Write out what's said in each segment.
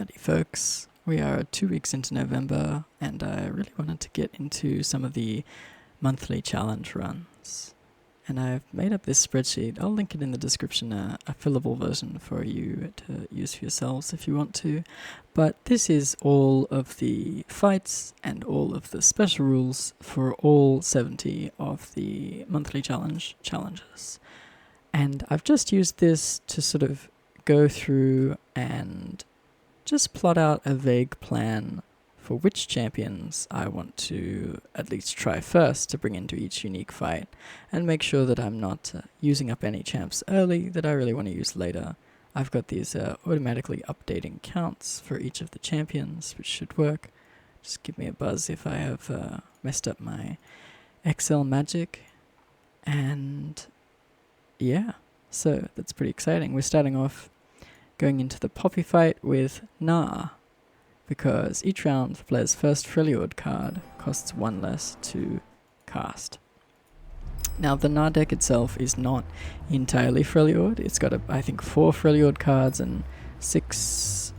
Howdy folks, we are 2 weeks into November and I really wanted to get into some of the monthly challenge runs. And I've made up this spreadsheet. I'll link it in the description, a fillable version for you to use for yourselves if you want to. But this is all of the fights and all of the special rules for all 70 of the monthly challenges. And I've just used this to sort of go through and just plot out a vague plan for which champions I want to at least try first to bring into each unique fight, and make sure that I'm not using up any champs early that I really want to use later. I've got these automatically updating counts for each of the champions, which should work. Just give me a buzz if I have messed up my Excel magic. And yeah, so that's pretty exciting. We're starting off going into the Poppy fight with Nah, because each round the player's first Freljord card costs 1 less to cast. Now the Nah deck itself is not entirely Freljord. It's got, I think, 4 Freljord cards and 6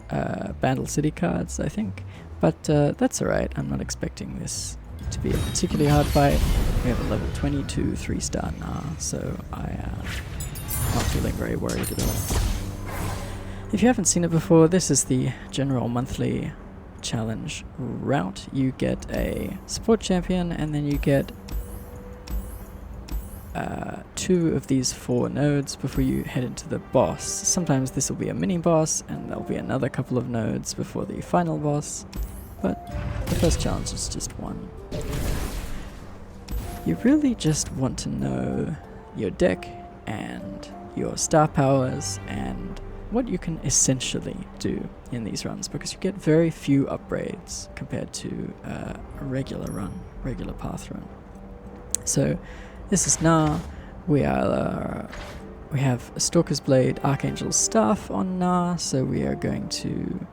Bandle City cards, I think. But that's alright, I'm not expecting this to be a particularly hard fight. We have a level 22 3-star Nah, so I'm not feeling very worried at all. If you haven't seen it before, this is the general monthly challenge route. You get a support champion and then you get 2 of these 4 nodes before you head into the boss. Sometimes this will be a mini boss and there'll be another couple of nodes before the final boss, but the first challenge is just 1. You really just want to know your deck and your star powers and what you can essentially do in these runs, because you get very few upgrades compared to a regular path run. So this is Nah. We have a Stalker's Blade, Archangel's Staff on Nah, so we are going to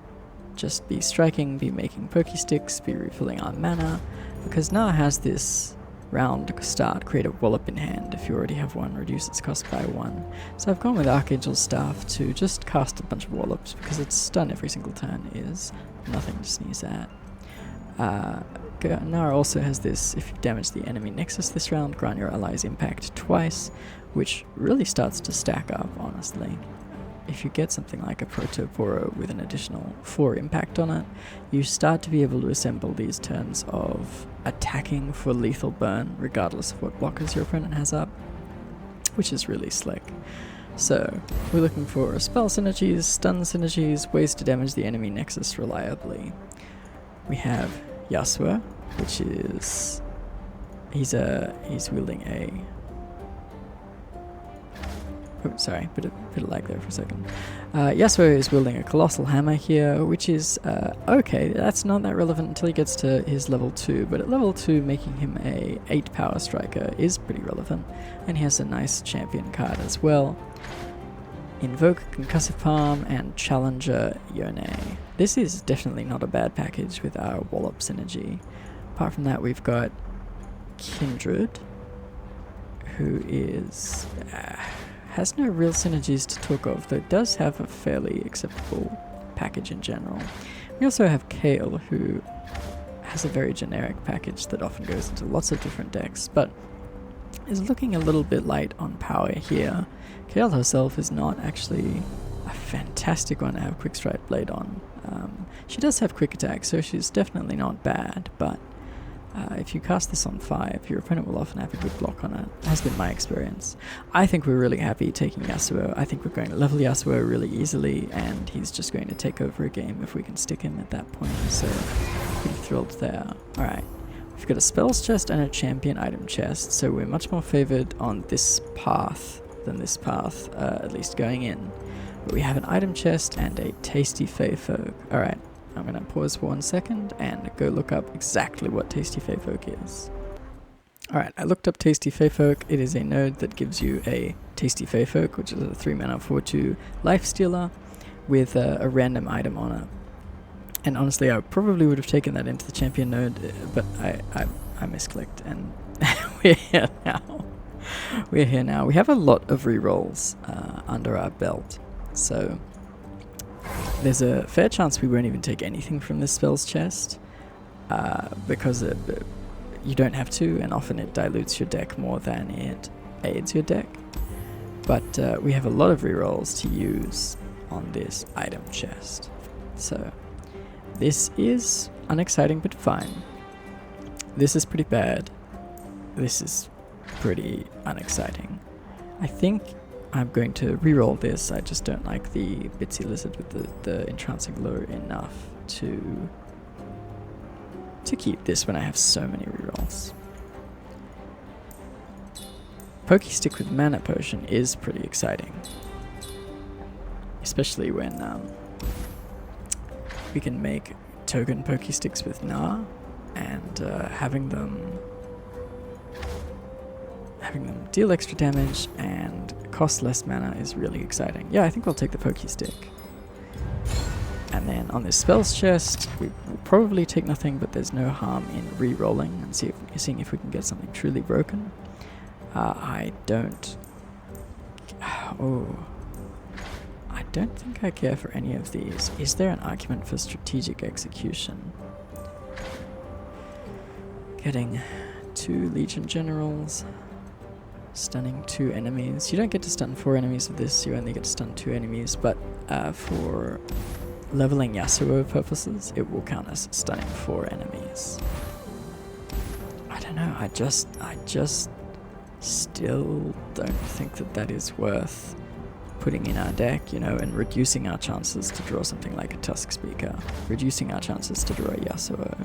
just be striking, be making Pokey Sticks, be refilling our mana, because Nah has this round start, create a wallop in hand. If you already have one, reduce its cost by 1. So I've gone with Archangel's Staff to just cast a bunch of wallops, because its stun every single turn is nothing to sneeze at. Nara also has this: if you damage the enemy nexus this round, grant your allies impact twice, which really starts to stack up, honestly. If you get something like a Protoporo with an additional 4 impact on it, you start to be able to assemble these turns of attacking for lethal burn regardless of what blockers your opponent has up, which is really slick. So we're looking for spell synergies, stun synergies, ways to damage the enemy nexus reliably. We have Yasuo, which is he's wielding a bit of lag there for a second. Yasuo is wielding a Colossal Hammer here, which is okay. That's not that relevant until he gets to his level 2, but at level 2 making him a 8 power striker is pretty relevant, and he has a nice champion card as well. Invoke Concussive Palm and Challenger Yone. This is definitely not a bad package with our Wallop synergy. Apart from that, we've got Kindred, who is has no real synergies to talk of, though it does have a fairly acceptable package in general. We also have Kale, who has a very generic package that often goes into lots of different decks, but is looking a little bit light on power here. Kale herself is not actually a fantastic one to have Quick Strike Blade on. She does have Quick Attack, so she's definitely not bad, but if you cast this on 5, your opponent will often have a good block on it. Has been my experience. I think we're really happy taking Yasuo. I think we're going to level Yasuo really easily, and he's just going to take over a game if we can stick him at that point, so pretty thrilled there. Alright, we've got a spells chest and a champion item chest, so we're much more favoured on this path than this path, at least going in. But we have an item chest and a tasty Fey Folk. Alright, I'm going to pause for 1 second and go look up exactly what Tasty Fey Folk is. Alright, I looked up Tasty Fey Folk. It is a node that gives you a Tasty Fey Folk, which is a 3 mana 4/2 life stealer with a random item on it. And honestly, I probably would have taken that into the champion node, but I misclicked, and we're here now. We're here now. We have a lot of rerolls under our belt, so there's a fair chance we won't even take anything from this spells chest, because you don't have to, and often it dilutes your deck more than it aids your deck. But we have a lot of rerolls to use on this item chest. So this is unexciting but fine. This is pretty bad. This is pretty unexciting. I think I'm going to reroll this. I just don't like the Bitsy Lizard with the entrancing lure enough to keep this when I have so many rerolls. Pokestick with Mana Potion is pretty exciting. Especially when we can make token Pokesticks with Na, and having them deal extra damage and cost less mana is really exciting. Yeah, I think I'll take the Pokestick. And then on this spells chest, we will probably take nothing, but there's no harm in re-rolling and seeing if we can get something truly broken. I don't think I care for any of these. Is there an argument for strategic execution? Getting 2 Legion Generals, stunning 2 enemies. You don't get to stun 4 enemies with this, you only get to stun 2 enemies, but for leveling Yasuo purposes, it will count as stunning 4 enemies. I don't know, I just still don't think that is worth putting in our deck, you know, and reducing our chances to draw something like a Tusk Speaker, reducing our chances to draw a Yasuo.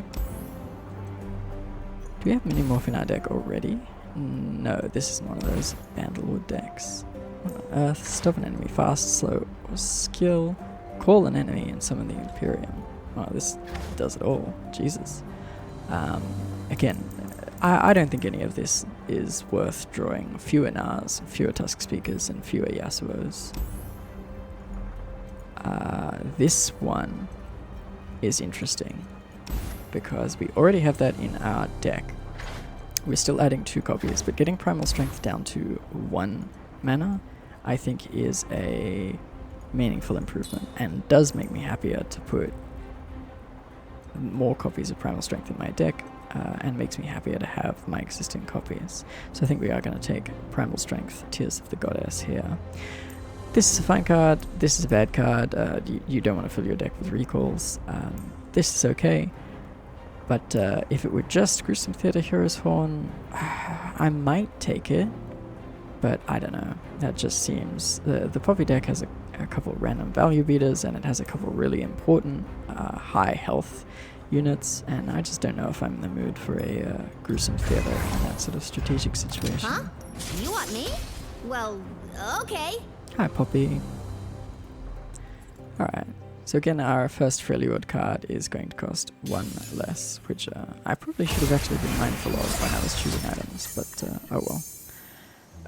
Do we have Minimorph in our deck already? No, this is one of those Bandlewood decks. What on earth? Stop an enemy fast, slow, or skill. Call an enemy and summon the Imperium. Wow, this does it all. Jesus. Again, I don't think any of this is worth drawing fewer Nars, fewer Tusk Speakers, and fewer Yasuos. This one is interesting because we already have that in our deck. We're still adding 2 copies, but getting Primal Strength down to 1 mana, I think is a meaningful improvement, and does make me happier to put more copies of Primal Strength in my deck, and makes me happier to have my existing copies. So I think we are going to take Primal Strength, Tears of the Goddess here. This is a fine card, this is a bad card, you don't want to fill your deck with recalls. This is okay, but if it were just Gruesome Theatre Hero's Horn, I might take it, but I don't know, that just seems... The Poppy deck has a couple random value beaters, and it has a couple really important high health units, and I just don't know if I'm in the mood for a Gruesome Theatre in that sort of strategic situation. Huh? You want me? Well, okay. Hi, Poppy. Alright, so again, our first Freljord card is going to cost 1 less, which I probably should have actually been mindful of when I was choosing items, but oh well.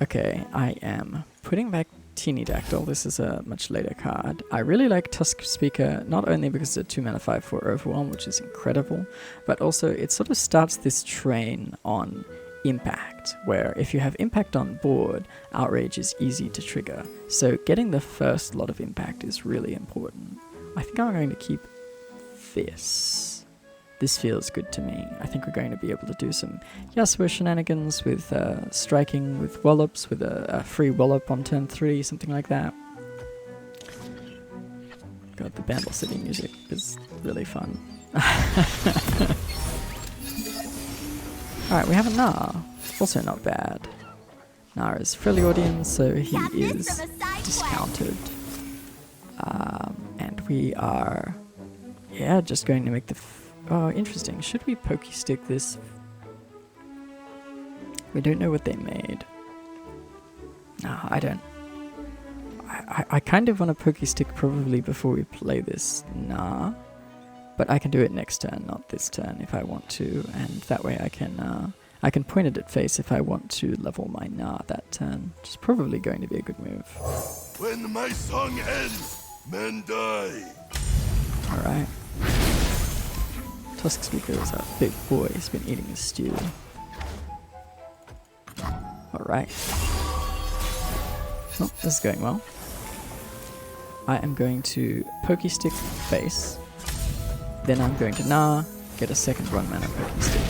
Okay, I am putting back Teeny Dactyl. This is a much later card. I really like Tusk Speaker, not only because it's a 2 mana 5/4 Overwhelm, which is incredible, but also it sort of starts this train on impact, where if you have impact on board, Outrage is easy to trigger. So getting the first lot of impact is really important. I think I'm going to keep this. This feels good to me. I think we're going to be able to do some Yasuo shenanigans with striking with Wallops, with a free Wallop on turn 3, something like that. God, the Bandle City music is really fun. Alright, we have a Gnar. Also not bad. Gnar is Freljordian, so he is discounted. And we are, yeah, just going to make the... Oh, interesting. Should we Pokestick this? We don't know what they made. No, I don't. I kind of want to Pokestick probably before we play this Gnar. But I can do it next turn, not this turn, if I want to. And that way I can point it at face if I want to level my Gnar that turn. Which is probably going to be a good move. When my song ends, men die. Alright. Tusk Speaker is a big boy. He's been eating his stew. Alright. Oh, this is going well. I am going to Pokey Stick face. Then I'm going to get a second 1 mana Pokey Stick.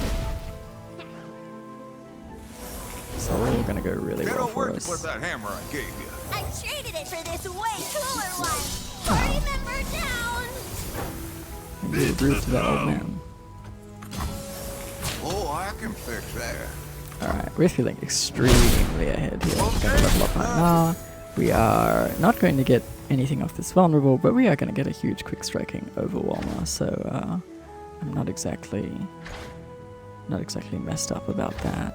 So all going to go really well for us. Put that hammer I gave you. I traded it for this way cooler one. Party member down. Maybe we'll agree to that old man. Oh, I can fix that. Alright, we're feeling extremely ahead here. We're going to level up our We are not going to get anything off this vulnerable, but we are going to get a huge quick striking overwhelmer, so I'm not exactly messed up about that.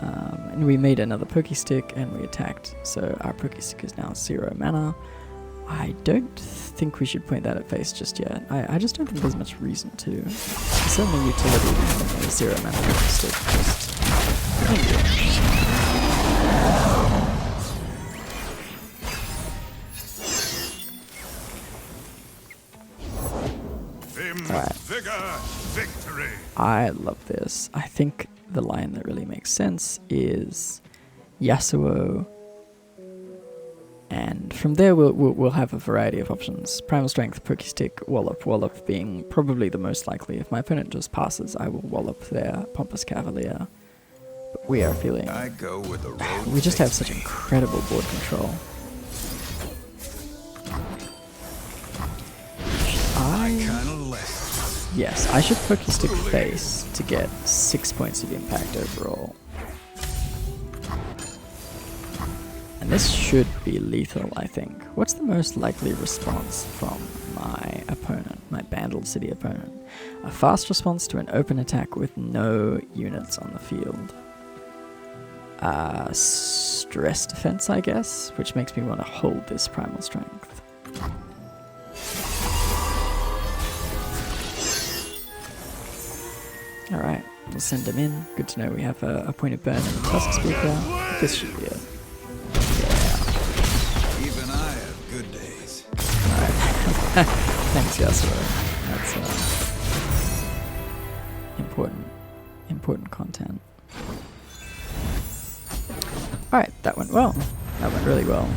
And we made another Pokey Stick and we attacked, so our Pokey Stick is now 0 mana. I don't think we should point that at face just yet. I just don't think there's much reason to. There's certainly utility in having a 0 mana Pokey Stick. Alright. Victory. I love this. I think the line that really makes sense is Yasuo, and from there we'll have a variety of options. Primal Strength, Pokey Stick, Wallop being probably the most likely. If my opponent just passes, I will Wallop their Pompous Cavalier. But we are feeling... I go with the road we just have such incredible board control. Yes, I should Pokey Stick face to get 6 points of impact overall. And this should be lethal, I think. What's the most likely response from my opponent, my Bandle City opponent? A fast response to an open attack with no units on the field. Stress defense, I guess, which makes me want to hold this Primal Strength. Alright, we'll send him in. Good to know we have a point of burn in the Tusk Speaker. This should be it. Yeah. Even I have good days. Alright. Thanks, Yasuo. That's important content. Alright, that went well. That went really well.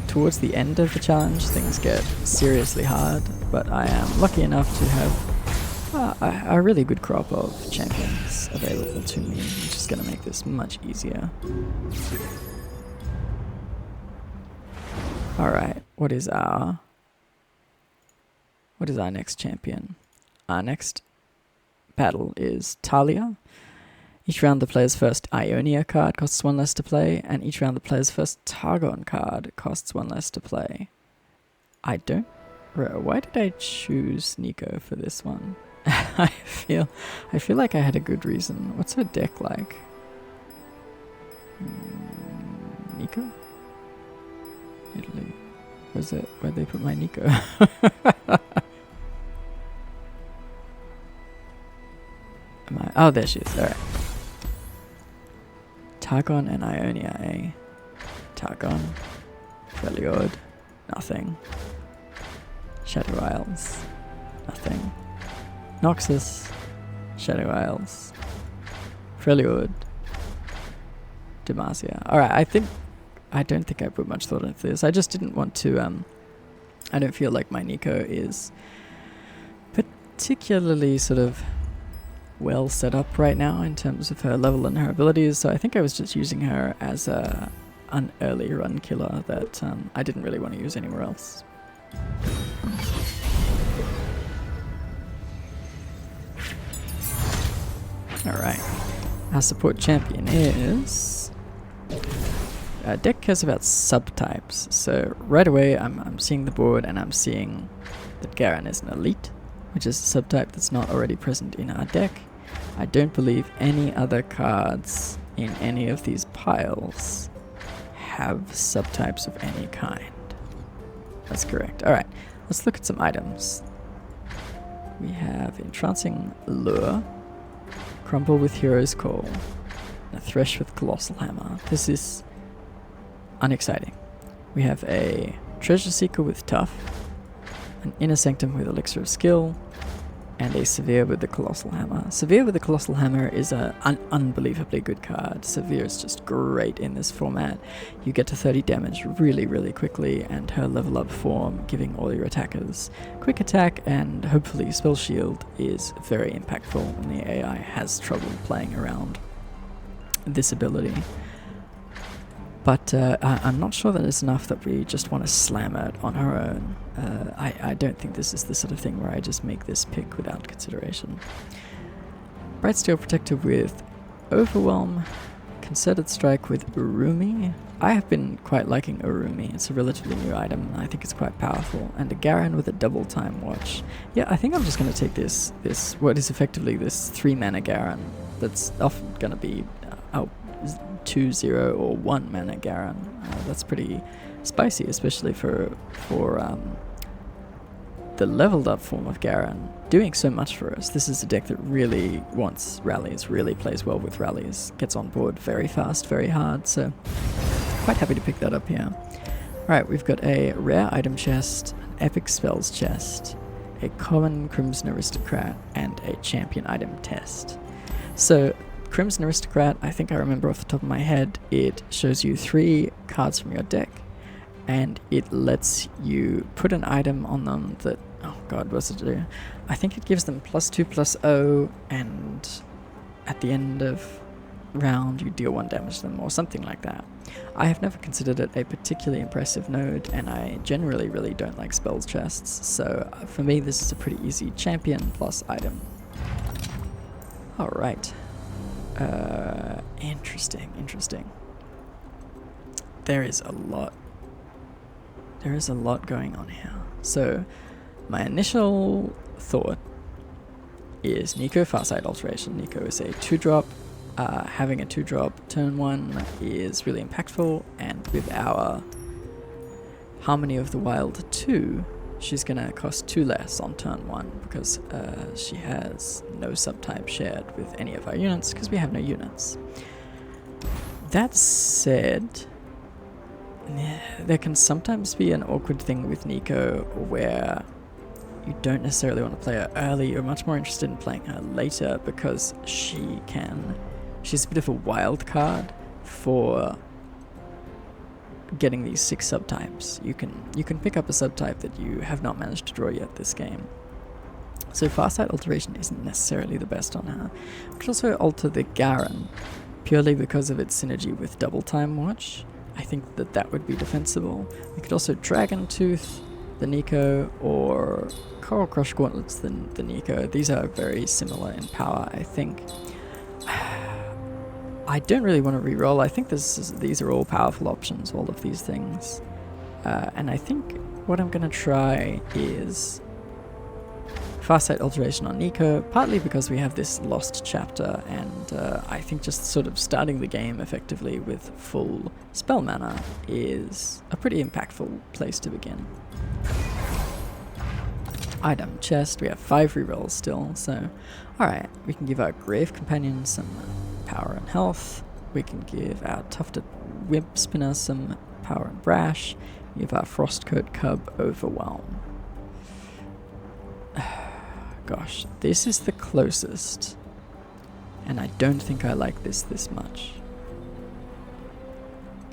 Towards the end of the challenge, things get seriously hard, but I am lucky enough to have a really good crop of champions available to me, which is going to make this much easier. Alright, what is our next champion? Our next battle is Talia. Each round the player's first Ionia card costs 1 less to play, and each round the player's first Targon card costs 1 less to play. Why did I choose NEEKO for this one? I feel like I had a good reason. What's her deck like? NEEKO? Italy. Where'd they put my NEEKO? Oh, there she is. Alright. Targon and Ionia, eh? Targon. Freljord. Nothing. Shadow Isles. Nothing. Noxus. Shadow Isles. Freljord. Demacia. Alright, I don't think I put much thought into this. I just didn't want to, I don't feel like my NEEKO is particularly sort of well set up right now in terms of her level and her abilities, so I think I was just using her as an early run killer that I didn't really want to use anywhere else. Alright, our support champion is... deck cares about subtypes, so right away I'm seeing the board and I'm seeing that Garen is an elite, which is a subtype that's not already present in our deck. I don't believe any other cards in any of these piles have subtypes of any kind. That's correct. Alright, let's look at some items. We have Entrancing Lure, Crumple with Hero's Call, and a Thresh with Colossal Hammer. This is unexciting. We have a Treasure Seeker with Tough, an Inner Sanctum with Elixir of Skill, and a Severe with the Colossal Hammer. Severe with the Colossal Hammer is an unbelievably good card. Severe is just great in this format. You get to 30 damage really, really quickly, and her level up form, giving all your attackers quick attack and hopefully spell shield, is very impactful, and the AI has trouble playing around this ability. But I'm not sure that it's enough that we just want to slam it on her own. I don't think this is the sort of thing where I just make this pick without consideration. Bright Steel Protector with Overwhelm, Concerted Strike with Urumi. I have been quite liking Urumi. It's a relatively new item, and I think it's quite powerful. And a Garen with a Double Time Watch. Yeah, I think I'm just going to take this what is effectively this 3-mana Garen that's often going to be 2-0 or 1 mana Garen. That's pretty spicy, especially for the leveled up form of Garen doing so much for us. This is a deck that really wants rallies, really plays well with rallies, gets on board very fast, very hard, so quite happy to pick that up here. Alright, we've got a rare item chest, an epic spells chest, a common Crimson Aristocrat, and a champion item test. So Crimson Aristocrat, I think I remember off the top of my head, it shows you 3 cards from your deck, and it lets you put an item on them that, oh god, what's it do? I think it gives them +2/+0, and at the end of round you deal 1 damage to them, or something like that. I have never considered it a particularly impressive node, and I generally really don't like spells chests, so for me this is a pretty easy champion plus item. Alright. Interesting. There is a lot going on here. So, my initial thought is NEEKO Farsight Alteration. NEEKO is a 2-drop. Having a 2-drop turn 1 is really impactful, and with our Harmony of the Wild 2, she's going to cost 2 less on turn 1 because she has no subtype shared with any of our units because we have no units. That said, there can sometimes be an awkward thing with NEEKO where you don't necessarily want to play her early. You're much more interested in playing her later because she's a bit of a wild card for getting these 6 subtypes. You can pick up a subtype that you have not managed to draw yet this game. So Farsight Alteration isn't necessarily the best on her. We could also alter the Garen purely because of its synergy with Double Time Watch. I think that would be defensible. We could also Dragon Tooth the NEEKO or Coral Crush Gauntlets the NEEKO. These are very similar in power, I think. I don't really want to reroll. I think these are all powerful options, all of these things. And I think what I'm going to try is Farsight Alteration on NEEKO, partly because we have this lost chapter, and I think just sort of starting the game effectively with full spell mana is a pretty impactful place to begin. Item chest, we have 5 rerolls still, so alright, we can give our Grave Companion some power and health, we can give our Tufted Whip Spinner some power and brash, give our Frostcoat Cub Overwhelm. Gosh, this is the closest, and I don't think I like this much.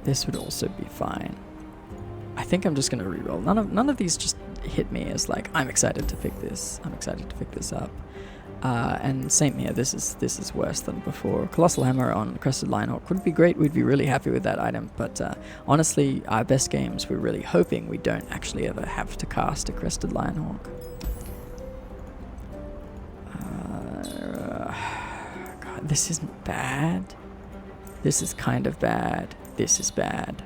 This would also be fine. I think I'm just going to reroll. None of these just hit me as like, I'm excited to pick this. I'm excited to pick this up. And same here, this is worse than before. Colossal Hammer on Crested Lionhawk would be great. We'd be really happy with that item, but honestly, our best games, we're really hoping we don't actually ever have to cast a Crested Lionhawk. God, this isn't bad. This is kind of bad. This is bad.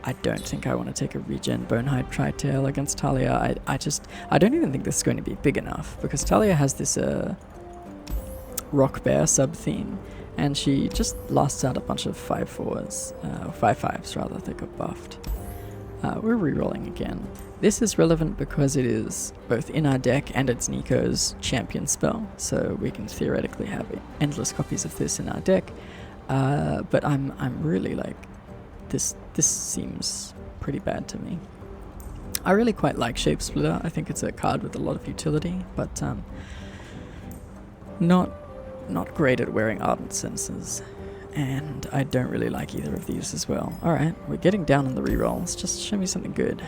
I don't think I want to take a regen Bonehide Tritail against Talia. I don't even think this is going to be big enough, because Talia has this Rock Bear sub-theme, and she just lasts out a bunch of 5/4s, or 5/5s rather, that got buffed. We're rerolling again. This is relevant because it is both in our deck and it's NEEKO's champion spell, so we can theoretically have endless copies of this in our deck. But I'm really like, this seems pretty bad to me. I really quite like Shape Splitter. I think it's a card with a lot of utility, but not great at wearing Ardent Senses. And I don't really like either of these as well. Alright, we're getting down on the rerolls. Just show me something good.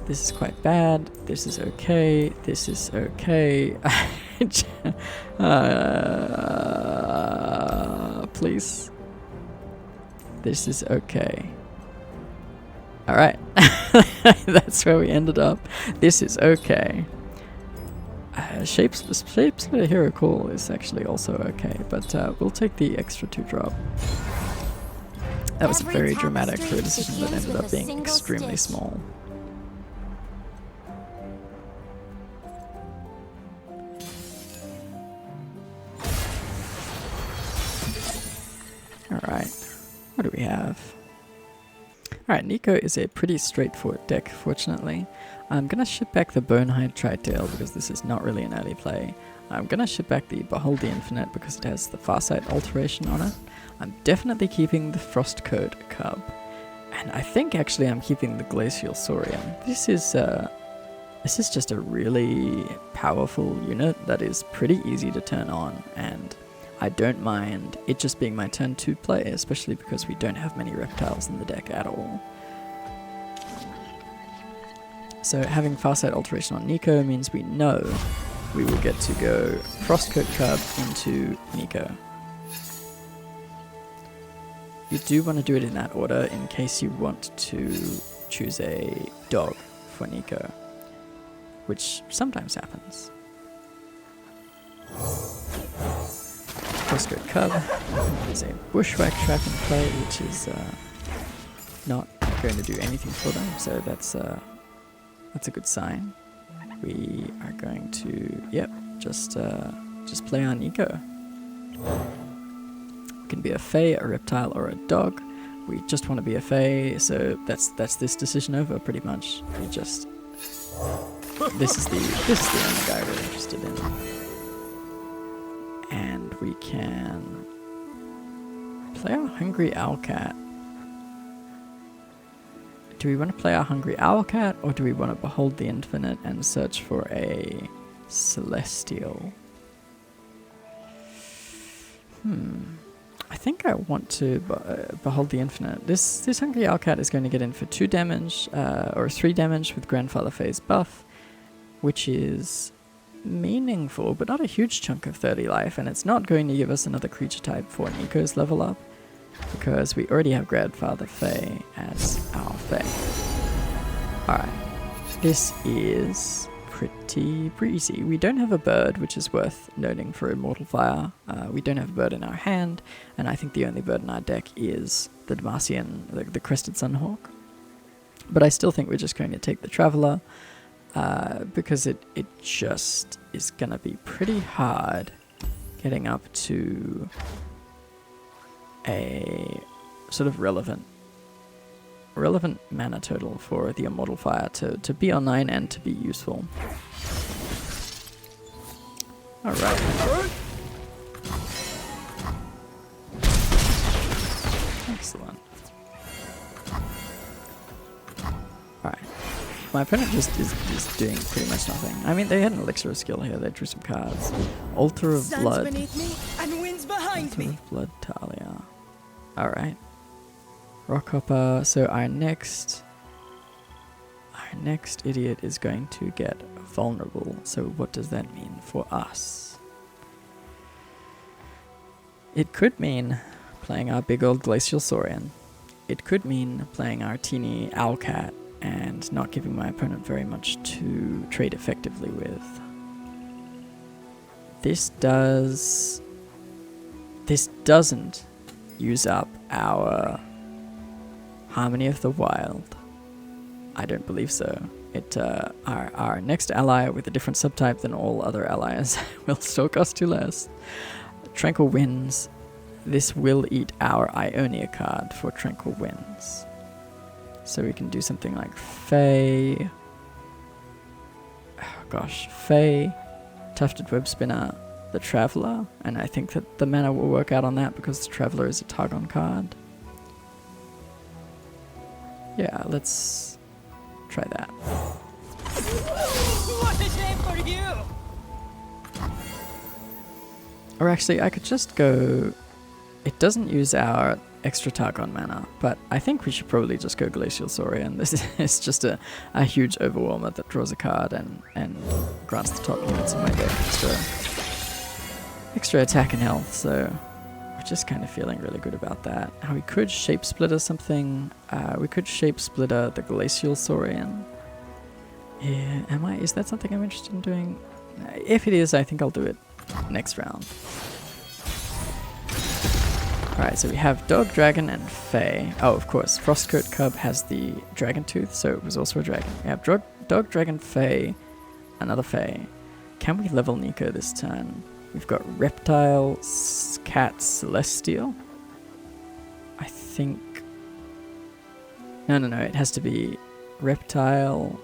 This is quite bad. This is okay. This is okay. Please. This is okay. Alright. That's where we ended up. This is okay. Shapes Splitter Hero Call is actually also okay, but we'll take the extra 2-drop. That was very dramatic for a decision that ended up being extremely small. Alright, what do we have? Alright, NEEKO is a pretty straightforward deck, fortunately. I'm gonna ship back the Bonehide Tritail because this is not really an early play. I'm gonna ship back the Behold the Infinite because it has the Farsight alteration on it. I'm definitely keeping the Frostcoat Cub. And I think actually I'm keeping the Glacial Saurian. This is just a really powerful unit that is pretty easy to turn on, and I don't mind it just being my turn 2 play, especially because we don't have many reptiles in the deck at all. So having Farsight alteration on NEEKO means we know we will get to go Frostcoat Cub into NEEKO. You do want to do it in that order in case you want to choose a dog for NEEKO, which sometimes happens. Frostcoat Cub is a Bushwhack Trap in play, which is not going to do anything for them, so that's a good sign. We are going to, yep, just play our NEEKO. It can be a Fae, a reptile, or a dog. We just want to be a Fae, so that's this decision over pretty much. We just this is the only guy we're interested in. And we can play our Hungry Owlcat. Do we want to play our Hungry Owlcat, or do we want to Behold the Infinite and search for a Celestial? I think I want to Behold the Infinite. This Hungry Owlcat is going to get in for 2 damage, or 3 damage with Grandfather Fae's buff, which is meaningful, but not a huge chunk of 30 life, and it's not going to give us another creature type for NEEKO's level up, because we already have Grandfather Fae as our Fae. Alright, this is pretty breezy. We don't have a bird, which is worth noting for Immortal Fire. We don't have a bird in our hand, and I think the only bird in our deck is the Demacian, the Crested Sunhawk. But I still think we're just going to take the Traveler, because it just is going to be pretty hard getting up to a sort of relevant mana total for the Immortal Fire to be online and to be useful. Alright. Excellent. Alright. My opponent just is doing pretty much nothing. I mean, they had an Elixir of Skill here. They drew some cards. Altar of Blood. Beneath me and winds behind Altar me. of Blood Talia. Alright. Rockhopper. So our next idiot is going to get vulnerable. So what does that mean for us? It could mean playing our big old Glacial Saurian. It could mean playing our teeny Owlcat and not giving my opponent very much to trade effectively with. This doesn't use up our Harmony of the Wild. I don't believe so. Our next ally with a different subtype than all other allies will still cost 2 less. Tranquil Winds. This will eat our Ionia card for Tranquil Winds. So we can do something like Fae. Oh gosh, Fae, Tufted Web Spinner, the Traveler, and I think that the mana will work out on that because the Traveler is a Targon card. Yeah, let's try that. What a shame for you! Or actually, I could just go... It doesn't use our extra Targon mana, but I think we should probably just go Glacial Saurian. This is just a huge overwhelmer that draws a card and grants the top units of my deck extra attack and health, so we're just kind of feeling really good about that. We could Shape Splitter something. We could Shape Splitter the Glacial Saurian. Yeah, is that something I'm interested in doing? If it is, I think I'll do it next round. Alright, so we have Dog, Dragon, and Fae. Oh, of course, Frostcoat Cub has the Dragon Tooth, so it was also a dragon. We have Dog, Dragon, Fae, another Fae. Can we level NEEKO this turn? We've got Reptile, Cat, Celestial. I think... No, it has to be Reptile,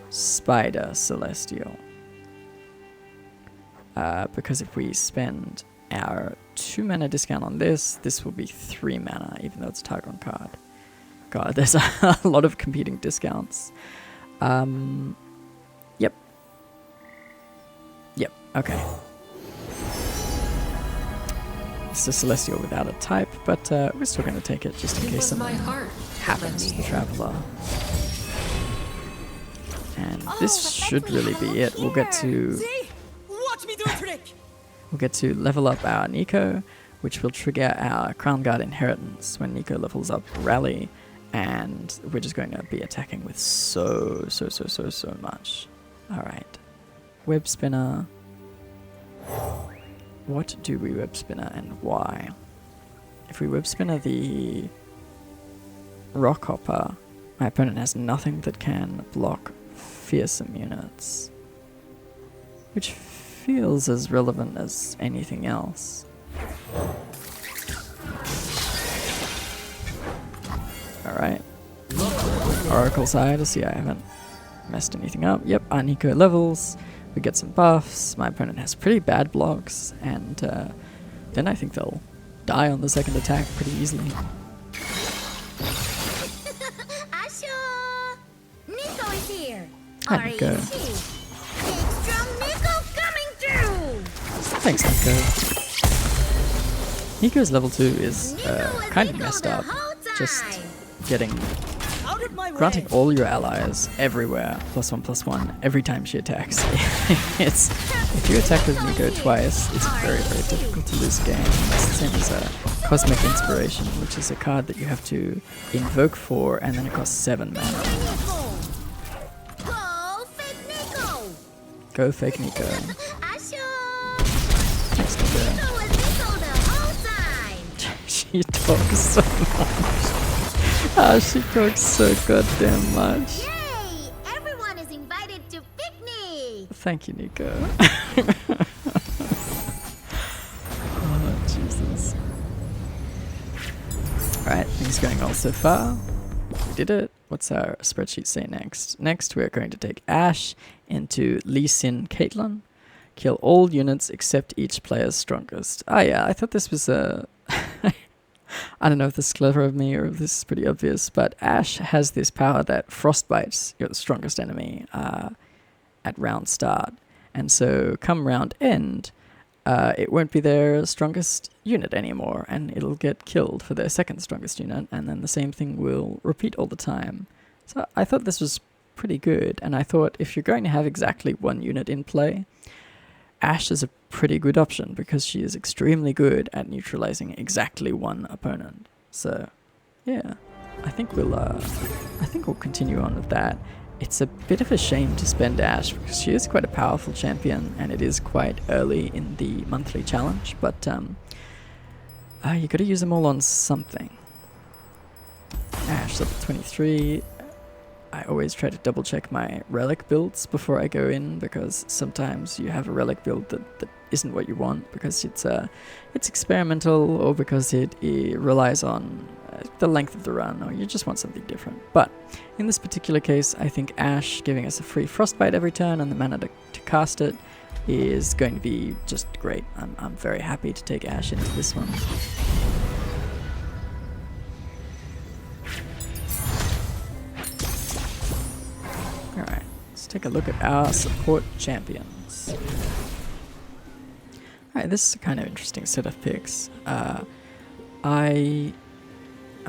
Spider, Celestial. Because if we spend our 2 mana discount on this will be 3 mana, even though it's a Targon card. God, there's a lot of competing discounts. Yep, okay. It's a Celestial without a type, but we're still going to take it just in case something happens to the Traveler. And this should really be it. We'll get to... See? Watch me do a trick! We'll get to level up our NEEKO, which will trigger our Crown Guard Inheritance when NEEKO levels up Rally, and we're just going to be attacking with so much. Alright. Web Spinner. What do we Web Spinner and why? If we Web Spinner the Rockhopper, my opponent has nothing that can block fearsome units, which feels as relevant as anything else. Alright. Oracle side to see I haven't messed anything up. Yep, our NEEKO levels. We get some buffs. My opponent has pretty bad blocks, and then I think they'll die on the second attack pretty easily. Asho! NEEKO is here! Hi, NEEKO. Big strong NEEKO coming through! Thanks, NEEKO. NEEKO's level 2 is kind of messed up. Just getting... granting all your allies everywhere +1/+1 every time she attacks. If you attack with NEEKO twice, it's very difficult to lose a game. It's the same as Cosmic Inspiration, which is a card that you have to invoke for, and then it costs 7 mana. Go fake NEEKO. Thanks, NEEKO. She talks so much. She talks so goddamn much. Yay! Everyone is invited to picnic! Thank you, NEEKO. Oh, Jesus. Alright, things going well so far. We did it. What's our spreadsheet say next? Next, we're going to take Ashe into Lee Sin Caitlyn. Kill all units except each player's strongest. Ah, yeah, I thought this was a... I don't know if this is clever of me or if this is pretty obvious, but Ashe has this power that frostbites your strongest enemy at round start. And so come round end, it won't be their strongest unit anymore, and it'll get killed for their second strongest unit, and then the same thing will repeat all the time. So I thought this was pretty good, and I thought if you're going to have exactly one unit in play, Ashe is a pretty good option because she is extremely good at neutralizing exactly one opponent. So, yeah, I think we'll continue on with that. It's a bit of a shame to spend Ashe because she is quite a powerful champion and it is quite early in the monthly challenge, but you got to use them all on something. Ashe level 23. I always try to double check my relic builds before I go in because sometimes you have a relic build that isn't what you want because it's experimental or because it relies on the length of the run or you just want something different. But in this particular case, I think Ashe giving us a free frostbite every turn and the mana to cast it is going to be just great. I'm very happy to take Ashe into this one. Alright, let's take a look at our support champions. Alright, this is a kind of interesting set of picks. I'm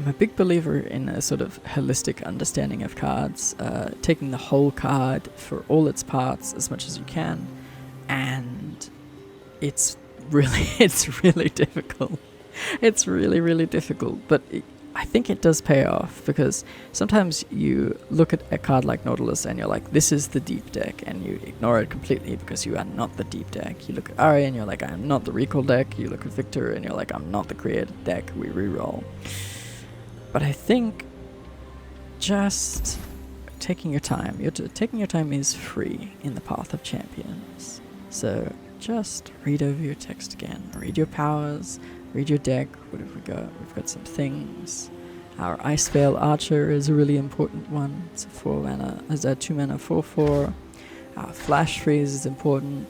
a big believer in a sort of holistic understanding of cards, taking the whole card for all its parts as much as you can, and it's really difficult. It's really difficult, but I think it does pay off, because sometimes you look at a card like Nautilus and you're like, this is the deep deck, and you ignore it completely because you are not the deep deck. You look at Ari and you're like, I am not the recall deck. You look at Victor and you're like, I'm not the created deck. We reroll. But I think just taking your time, taking your time is free in the Path of Champions. So just read over your text again, read your powers, read your deck. What have we got? We've got some things. Our Ice Veil Archer is a really important one. It's a 2 mana 4/4. Our Flash Freeze is important.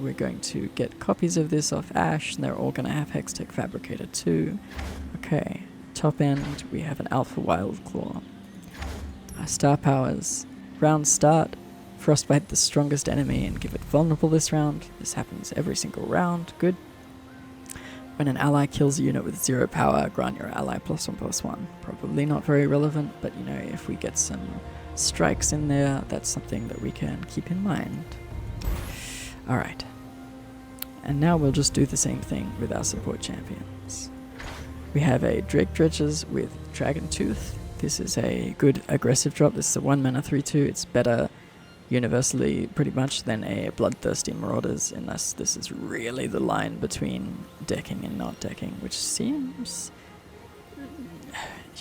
We're going to get copies of this off Ash, and they're all going to have Hextech Fabricator too. Okay, top end we have an Alpha Wild Claw. Our star powers. Round start. Frostbite the strongest enemy and give it vulnerable this round. This happens every single round. Good. When an ally kills a unit with 0 power, grant your ally +1/+1. Probably not very relevant, but you know, if we get some strikes in there, that's something that we can keep in mind. Alright. And now we'll just do the same thing with our support champions. We have a Drake Dredges with Dragon Tooth. This is a good aggressive drop. This is a 1 mana 3/2. It's better universally pretty much than a Bloodthirsty Marauders, unless this is really the line between decking and not decking, which seems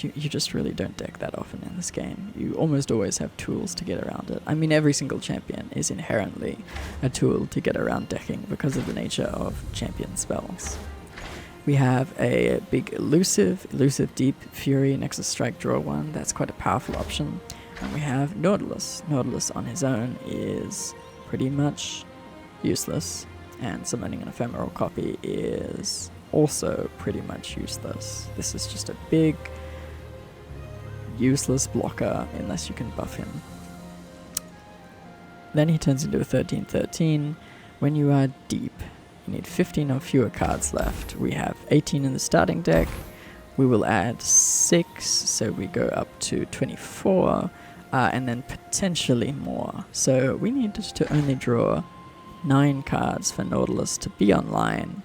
you just really don't deck that often in this game. You almost always have tools to get around it. I mean, every single champion is inherently a tool to get around decking because of the nature of champion spells. We have a big elusive Deep Fury, Nexus Strike, draw 1. That's quite a powerful option. And we have Nautilus. Nautilus on his own is pretty much useless, and summoning an ephemeral copy is also pretty much useless. This is just a big, useless blocker unless you can buff him. Then he turns into a 13/13. When you are deep, you need 15 or fewer cards left. We have 18 in the starting deck. We will add 6, so we go up to 24. And then potentially more. So we need to only draw 9 cards for Nautilus to be online.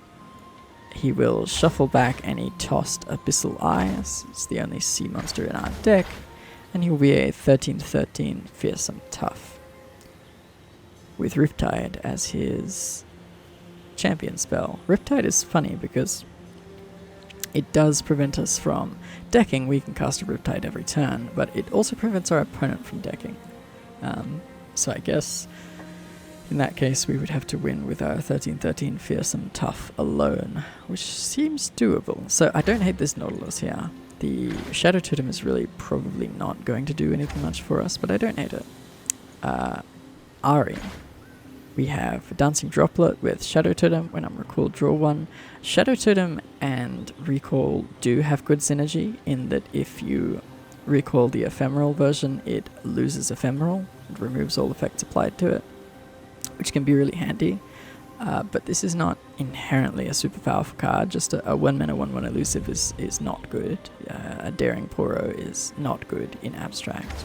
He will shuffle back any tossed Abyssal Eyes. It's the only sea monster in our deck. And he will be a 13/13 Fearsome Tough, with Riptide as his champion spell. Riptide is funny because it does prevent us from decking. We can cast a Riptide every turn, but it also prevents our opponent from decking. So I guess in that case we would have to win with our 13/13 Fearsome Tough alone, which seems doable. So I don't hate this Nautilus here. The Shadow Totem is really probably not going to do anything much for us, but I don't hate it. Ari. We have Dancing Droplet with Shadow Totem. When I'm recalled, draw 1. Shadow Totem and Recall do have good synergy in that if you recall the ephemeral version, it loses ephemeral and removes all effects applied to it, which can be really handy. But this is not inherently a super powerful card. Just a 1 mana 1/1 elusive is not good. A Daring Poro is not good in abstract.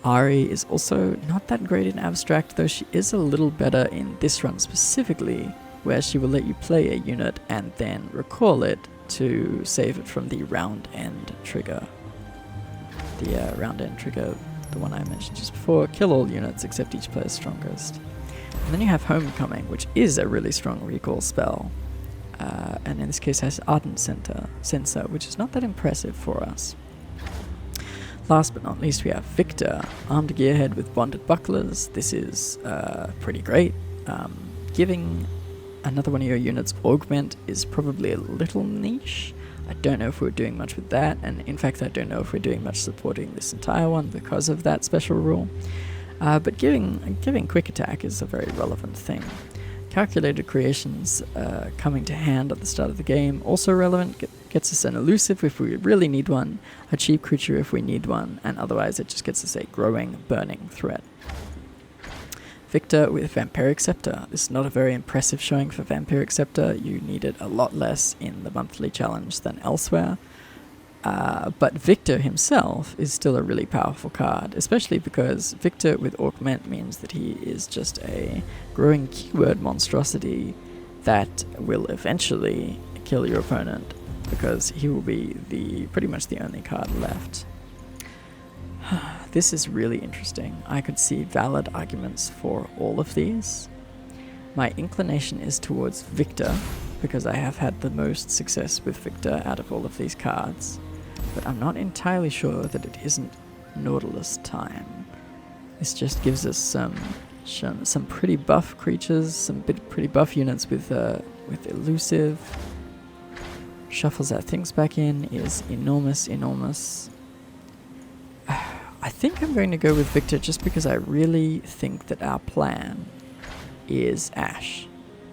Ari is also not that great in abstract, though she is a little better in this run specifically, where she will let you play a unit and then recall it to save it from the round end trigger. The round end trigger, the one I mentioned just before, kill all units except each player's strongest. And then you have Homecoming, which is a really strong recall spell, and in this case has Ardent Sensor, which is not that impressive for us. Last but not least, we have Victor, Armed Gearhead with Bonded Bucklers. This is pretty great. Giving another one of your units Augment is probably a little niche. I don't know if we're doing much with that, and in fact I don't know if we're doing much supporting this entire one because of that special rule. But giving Quick Attack is a very relevant thing. Calculated Creations coming to hand at the start of the game, also relevant. gets us an elusive if we really need one, a cheap creature if we need one, and otherwise it just gets us a growing, burning threat. Victor with Vampiric Scepter. This is not a very impressive showing for Vampiric Scepter. You need it a lot less in the monthly challenge than elsewhere. But Victor himself is still a really powerful card, especially because Victor with Augment means that he is just a growing keyword monstrosity that will eventually kill your opponent, because he will be pretty much the only card left. This is really interesting. I could see valid arguments for all of these. My inclination is towards Victor, because I have had the most success with Victor out of all of these cards. But I'm not entirely sure that it isn't Nautilus time. This just gives us some pretty buff creatures, some pretty buff units with elusive. Shuffles our things back in, is enormous. I think I'm going to go with Victor just because I really think that our plan is Ash.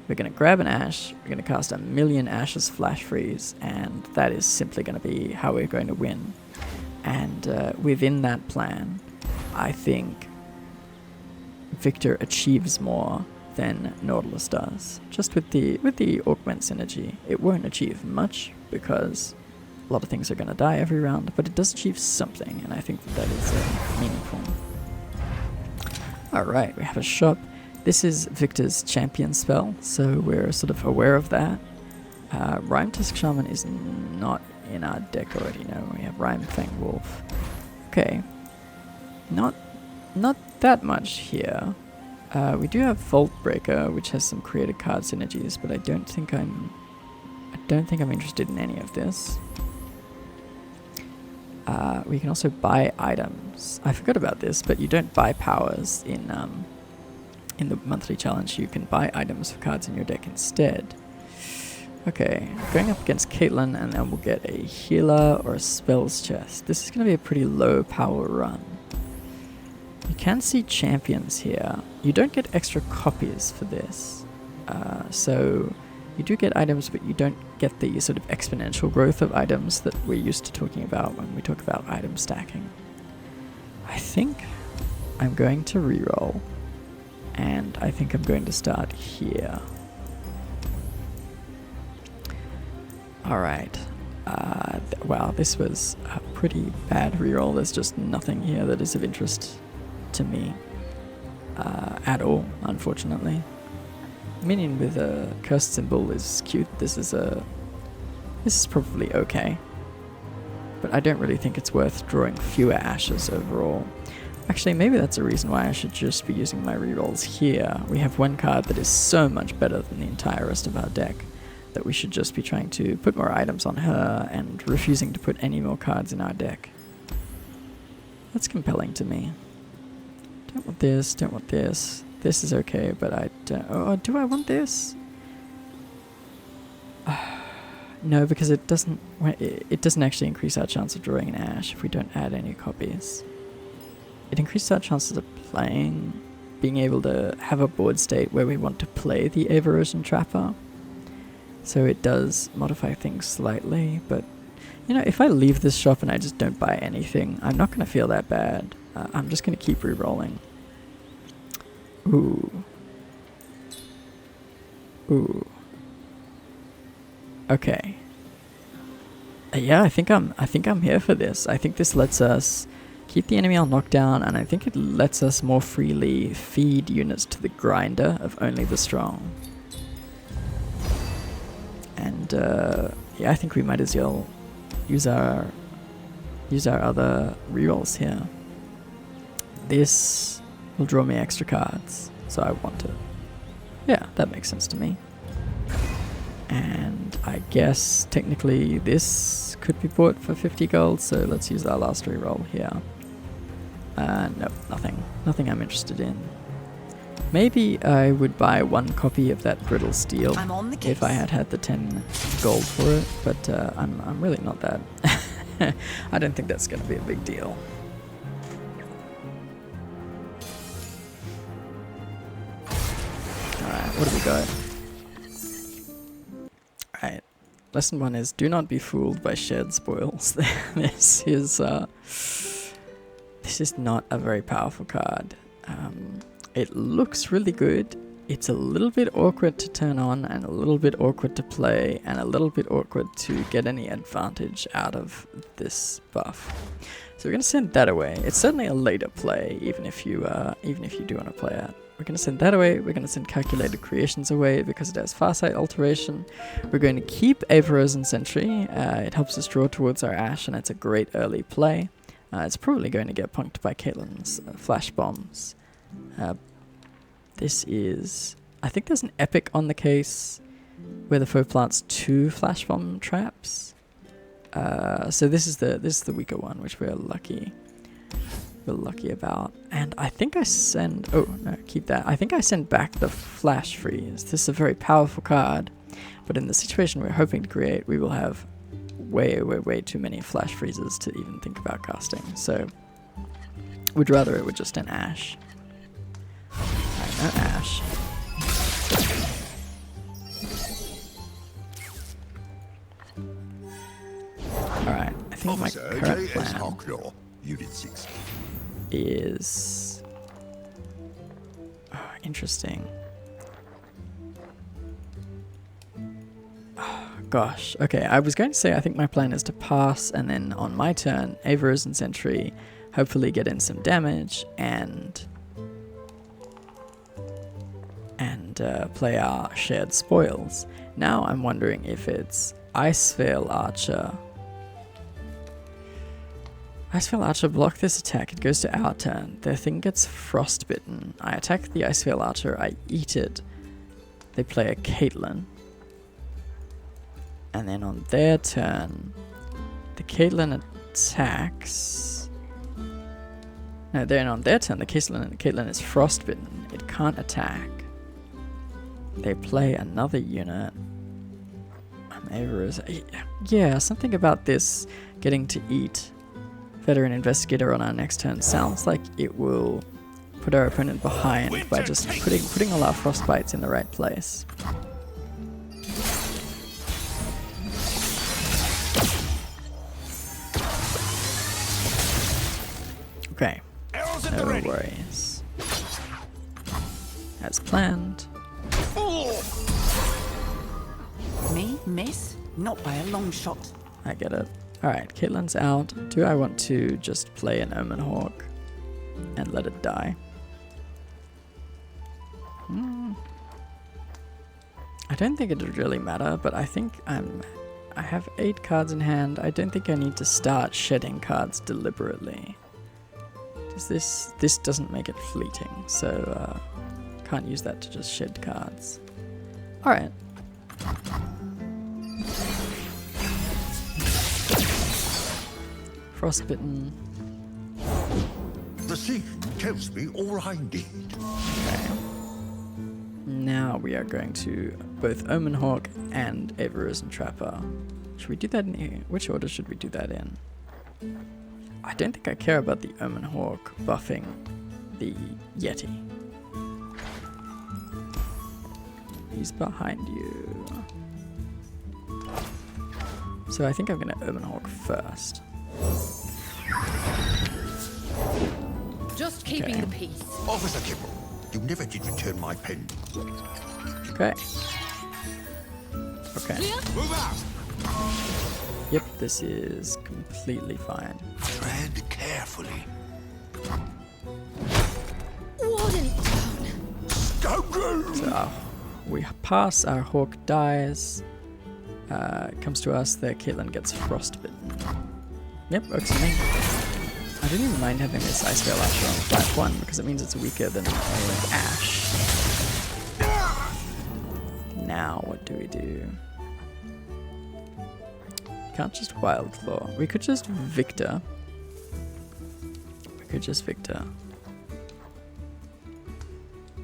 We're going to grab an Ash, we're going to cast 1,000,000 Ashes Flash Freeze, and that is simply going to be how we're going to win. And within that plan, I think Victor achieves more than Nautilus does. Just with the Augment synergy, it won't achieve much because a lot of things are going to die every round, but it does achieve something, and I think that is meaningful. Alright, we have a shop. This is Victor's champion spell, so we're sort of aware of that. Rhyme Tusk Shaman is not in our deck already, no. We have Rhyme Fang Wolf. Okay. Not that much here. We do have Vault Breaker, which has some created card synergies, but I don't think I'm interested in any of this. We can also buy items. I forgot about this, but you don't buy powers in the monthly challenge. You can buy items for cards in your deck instead. Okay, going up against Caitlyn, and then we'll get a healer or a spells chest. This is going to be a pretty low power run. You can see champions here. You don't get extra copies for this. So you do get items, but you don't get the sort of exponential growth of items that we're used to talking about when we talk about item stacking. I think I'm going to reroll, and I think I'm going to start here. Alright. Wow, this was a pretty bad reroll. There's just nothing here that is of interest to me at all, unfortunately. Minion with a cursed symbol is cute. This is probably okay, but I don't really think it's worth drawing fewer ashes overall. Actually, maybe that's a reason why I should just be using my rerolls here. We have one card that is so much better than the entire rest of our deck that we should just be trying to put more items on her and refusing to put any more cards in our deck. That's compelling to me. Don't want this, don't want this. This is okay, but I don't... Oh, do I want this? No, because it doesn't actually increase our chance of drawing an Ash if we don't add any copies. It increases our chances of playing, being able to have a board state where we want to play the Averrosion Trapper. So it does modify things slightly, but you know, if I leave this shop and I just don't buy anything, I'm not going to feel that bad. I'm just going to keep re-rolling. Ooh. Ooh. Okay. Yeah, I think I'm here for this. I think this lets us keep the enemy on lockdown, and I think it lets us more freely feed units to the grinder of only the strong. And yeah, I think we might as well use our other rerolls here. This will draw me extra cards, so I want it. Yeah, that makes sense to me. And I guess technically this could be bought for 50 gold, so let's use our last reroll here. Nope, nothing. Nothing I'm interested in. Maybe I would buy one copy of that brittle steel if I had the 10 gold for it, but I'm really not that. I don't think that's going to be a big deal. Alright, what do we got? Alright, Lesson 1 is do not be fooled by shared spoils. This is not a very powerful card. It looks really good. It's a little bit awkward to turn on and a little bit awkward to play and a little bit awkward to get any advantage out of this buff. So we're going to send that away. It's certainly a later play, even if you do want to play it. We're going to send that away. We're going to send Calculated Creations away because it has Farsight Alteration. We're going to keep Avarosen Sentry. It helps us draw towards our Ash, and it's a great early play. It's probably going to get punked by Caitlyn's Flash Bombs. This is... I think there's an epic on the case where the foe plants 2 Flash Bomb traps. So this is the weaker one, which we're lucky about. And I think I send... Oh, no, keep that. I think I send back the Flash Freeze. This is a very powerful card, but in the situation we're hoping to create, we will have way too many Flash Freezes to even think about casting. So, we'd rather it were just an Ash. Alright, no Ash. Alright, I think my current plan Unit 6. is... interesting. Gosh, okay, I was going to say I think my plan is to pass and then on my turn, Avarosen Sentry, hopefully get in some damage and play our shared spoils. Now I'm wondering if it's Iceveil Archer. Iceveil Archer, block this attack, it goes to our turn. Their thing gets frostbitten. I attack the Iceveil Archer, I eat it. They play a Caitlyn. And then on their turn, the Caitlyn attacks. No, then on their turn, the Caitlyn is frostbitten. It can't attack. They play another unit. Yeah, something about this getting to eat Veteran Investigator on our next turn sounds like it will put our opponent behind by just putting all our frostbites in the right place. Okay, no worries. As planned. Me, miss? Not by a long shot. I get it. Alright, Caitlyn's out. Do I want to just play an Omen Hawk and let it die? I don't think it would really matter, but I think I have 8 cards in hand. I don't think I need to start shedding cards deliberately. This doesn't make it fleeting, so can't use that to just shed cards. Alright. Frostbitten. The scene tells me all I need. Okay. Now we are going to both Omen Hawk and Avarosen Trapper. Should we do that in here? Which order should we do that in? I don't think I care about the Omen Hawk buffing the Yeti. He's behind you. So I think I'm going to Omen Hawk first. Just keeping the peace. Officer Kibble, you never did return my pen. Okay. Okay. Move out! Yep, this is completely fine. Tread carefully. Water it down. Scoundrel! So we pass, our Hawk dies. Comes to us, their Caitlyn gets frostbitten. Yep, works for me. I didn't even mind having this Iceveil Archer on flat 1 because it means it's weaker than Ash. Now what do we do? Can't just Wild Claw. We could just Victor.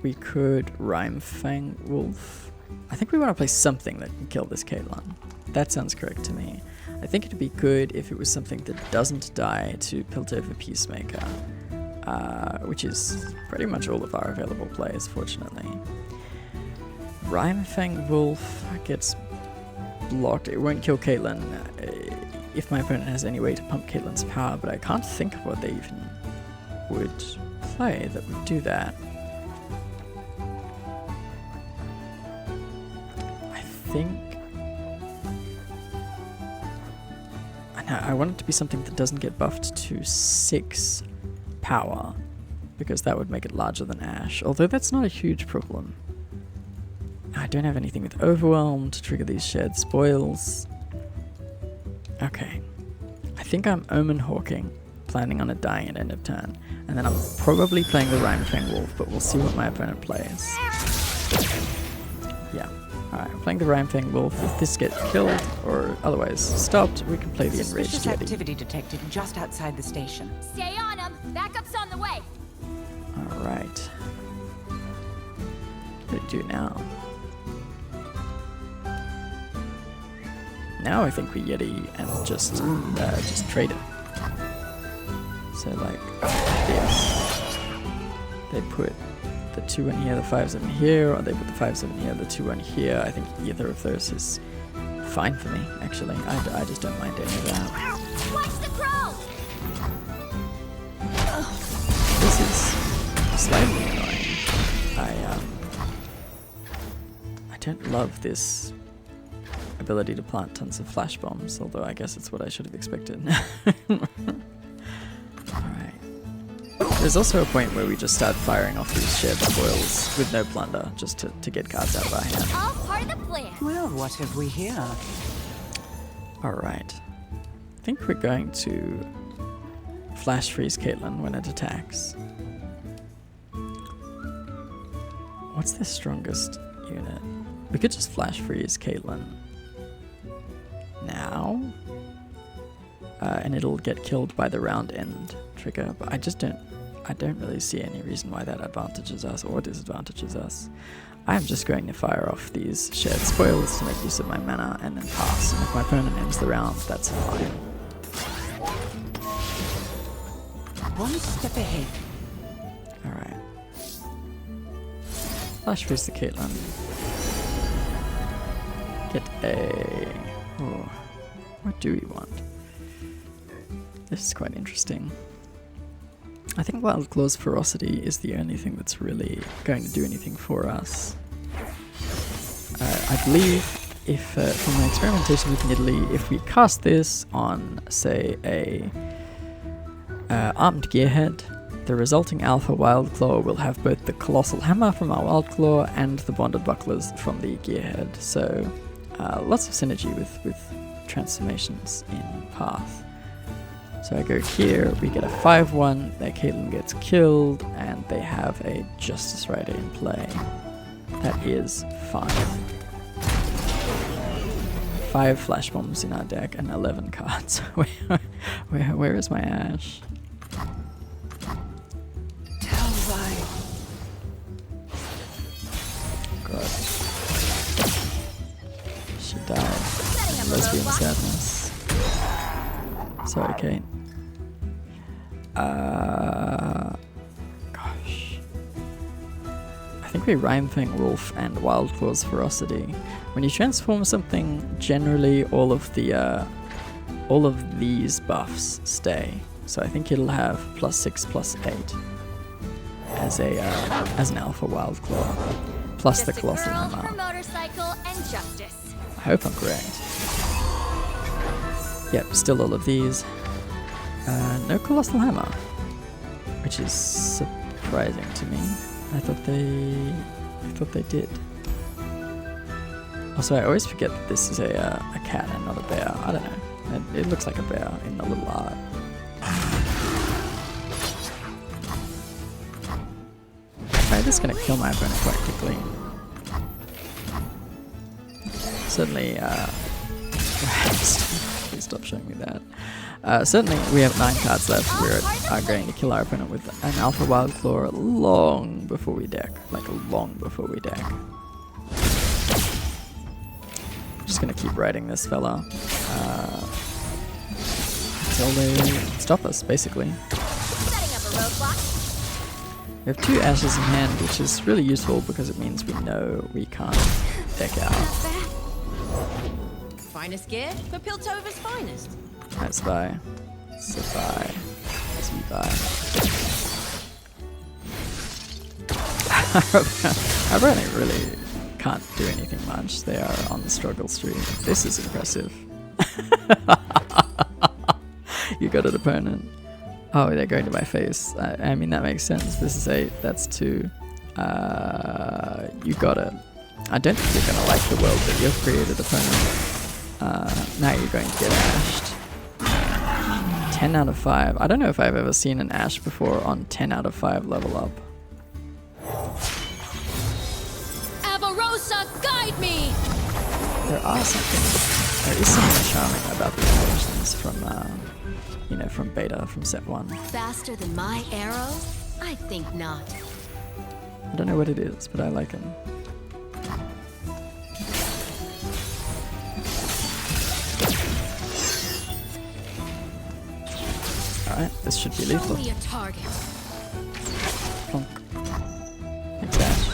We could Rhyme Fang Wolf. I think we want to play something that can kill this Caitlyn. That sounds correct to me. I think it'd be good if it was something that doesn't die to Piltover Peacemaker, which is pretty much all of our available plays, fortunately. Rhyme Fang Wolf gets blocked. It won't kill Caitlyn if my opponent has any way to pump Caitlyn's power, but I can't think of what they even would play that would do that. I think... I want it to be something that doesn't get buffed to 6 power, because that would make it larger than Ash, although that's not a huge problem. I don't have anything with Overwhelm to trigger these shared spoils. Okay. I think I'm Omen Hawking, planning on it dying at end of turn, and then I'm probably playing the Rhymefang Wolf, but we'll see what my opponent plays. Yeah. Alright, I'm playing the Rhymefang Wolf. If this gets killed or otherwise stopped, we can play the Enraged Suspicious Yeti. activity detected just outside the station. Stay on him. Backup's on the way. Alright. What do we do now? Now I think we Yeti and just trade it. So like this. They put the 2 in here, the 5's in here, or they put the 5's in here, the 2 in here. I think either of those is fine for me, actually. I just don't mind any of that. Watch the crow. This is slightly annoying. I don't love this ability to plant tons of flash bombs, although I guess it's what I should have expected. Alright. There's also a point where we just start firing off these shared spoils with no plunder, just to get cards out of our hand. All part of the plan. Well, what have we here? Alright. I think we're going to flash freeze Caitlyn when it attacks. What's the strongest unit? We could just flash freeze Caitlyn now, and it'll get killed by the round end trigger, but I don't really see any reason why that advantages us or disadvantages us. I'm just going to fire off these shared spoils to make use of my mana and then pass, and if my opponent ends the round, that's fine. One step ahead. Alright. Flash freeze the Caitlyn. Get a... Oh, what do we want? This is quite interesting. I think Wild Claw's Ferocity is the only thing that's really going to do anything for us. I believe if, from my experimentation with Nidalee, if we cast this on, say, a Armed Gearhead, the resulting Alpha Wild Claw will have both the Colossal Hammer from our Wild Claw and the Bonded Bucklers from the Gearhead, so lots of synergy with transformations in Path. So I go here, we get a 5-1, their Caitlyn gets killed, and they have a Justice Rider in play. That is fine. 5 flash bombs in our deck and 11 cards. Where is my Ash? God. She died. Lesbian sadness. Sorry, Kate. Gosh. I think we Rhymefang Wolf and Wild Claw's Ferocity. When you transform something, generally all of these buffs stay. So I think it'll have +6/+8 as an Alpha Wild Claw, plus Just the Colossal a girl, her Hammer. motorcycle, and justice. I hope I'm correct. Yep, still all of these. No Colossal Hammer, which is surprising to me. I thought they did. Also, I always forget that this is a cat and not a bear. I don't know. It looks like a bear in the little art. Alright, this is going to kill my opponent quite quickly. Certainly, please stop showing me that. Certainly, we have 9 cards left. We are going to kill our opponent with an Alpha Wild Claw long before we deck. Like, long before we deck. I'm just going to keep riding this fella. Until they stop us, basically. Setting up a roadblock. We have 2 Ashes in hand, which is really useful because it means we know we can't deck out. finest gear for Piltover's finest. Let's buy. So buy. So buy. Ironic really can't do anything much. They are on the struggle streak. This is impressive. You got an opponent. Oh, they're going to my face. I mean, that makes sense. This is 8. That's 2. You got it. I don't think you're going to like the world that you've created, opponent. Now you're going to get ashed. 10 out of 5. I don't know if I've ever seen an ash before on 10 out of 5 level up. Avarosa, guide me! There is something charming about the animations from, you know, from beta, from set 1. Faster than my arrow? I think not. I don't know what it is, but I like him. Alright, this should be lethal. Only a target. Plonk. Thanks, Ash.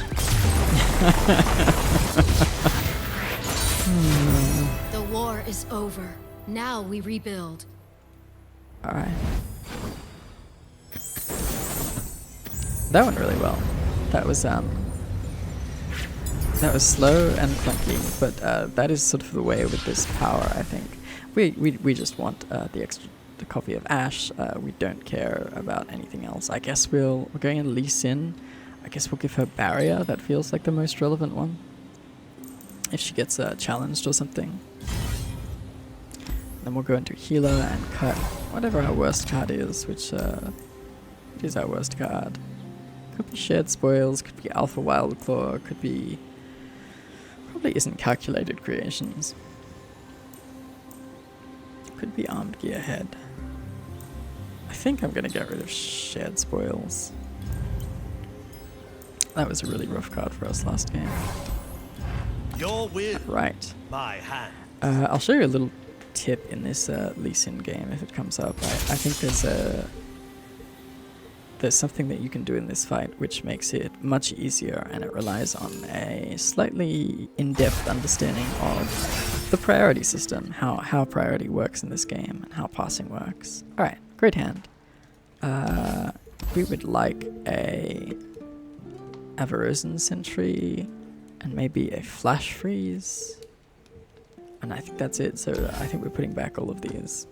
The war is over. Now we rebuild. Alright. That went really well. That was slow and clunky, but that is sort of the way with this power, I think. We just want the copy of Ash. We don't care about anything else. I guess we're going in Lee Sin. I guess we'll give her Barrier. That feels like the most relevant one. If she gets challenged or something. Then we'll go into Healer and cut whatever our worst card is, which is our worst card. Could be Shared Spoils, could be Alpha Wildclaw, could be... probably isn't Calculated Creations. Could be Armed Gearhead. I think I'm going to get rid of Shared Spoils. That was a really rough card for us last game. Your win, Right. my hand. I'll show you a little tip in this Lee Sin game if it comes up. I think there's something that you can do in this fight which makes it much easier, and it relies on a slightly in-depth understanding of the priority system, how priority works in this game and how passing works. Alright, great hand. We would like a Avarosan Sentry and maybe a Flash Freeze. And I think that's it, so I think we're putting back all of these.